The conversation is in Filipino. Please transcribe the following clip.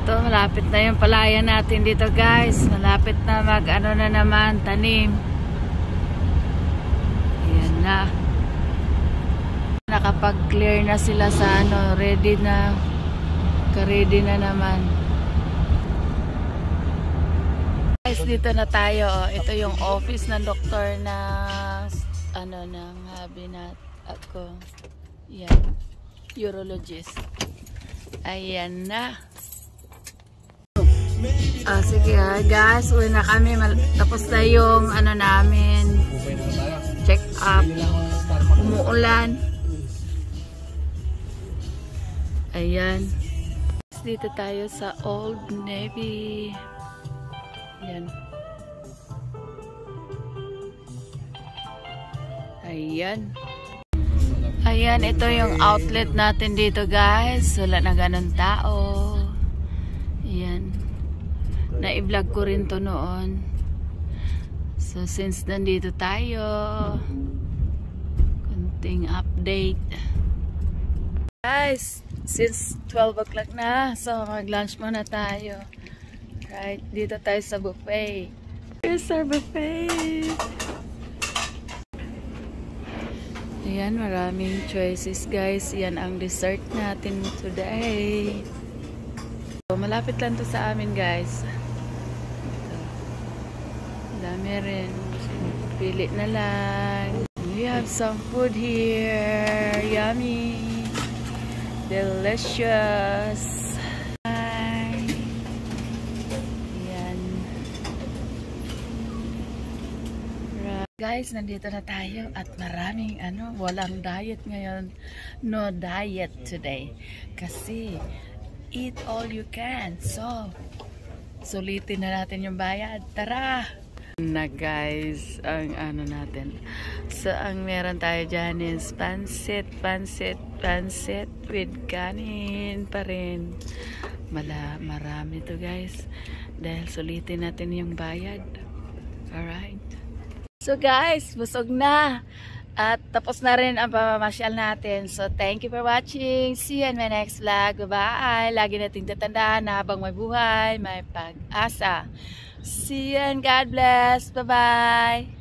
Ito, malapit na yung palayan natin dito guys. Malapit na ano na naman, tanim. Ayan na. Nakapag-clear na sila sa ano, ready na. Ka-ready na naman. Guys, dito na tayo. Ito yung office ng doktor na ano, ng habi na ako. Yan. Urologist. Ayan na. Sige guys, uwi na kami. Tapos na yung ano namin, check up. Umuulan. Ayan. Dito tayo sa Old Navy. Ayan. Ayan. Ayan, ito yung outlet natin dito guys. Wala na ganun tao. Ayan. Na-i-vlog ko rin to noon. So since nandito tayo, konting update. Guys, since 12 o'clock na, so mag-lunch muna tayo. Right, dito tayo sa buffet. Here's our buffet. Ayan, maraming choices guys. Yan ang dessert natin today. So, malapit lang to sa amin guys. Ito. Dami rin. Pili na lang. We have some food here. Yummy. Delicious. Guys, nandito na tayo at maraming walang diet ngayon. No diet today. Kasi eat all you can. So, sulitin na natin yung bayad. Tara! Na guys, ang natin. So, ang meron tayo dyan is pansit with kanin pa rin. Marami to guys. Dahil sulitin natin yung bayad. Alright. So guys, busog na. At tapos na rin ang pamamasyal natin. So thank you for watching. See you in my next vlog. Bye-bye. Lagi nating tatandaan na habang may buhay, may pag-asa. See you and God bless. Bye-bye.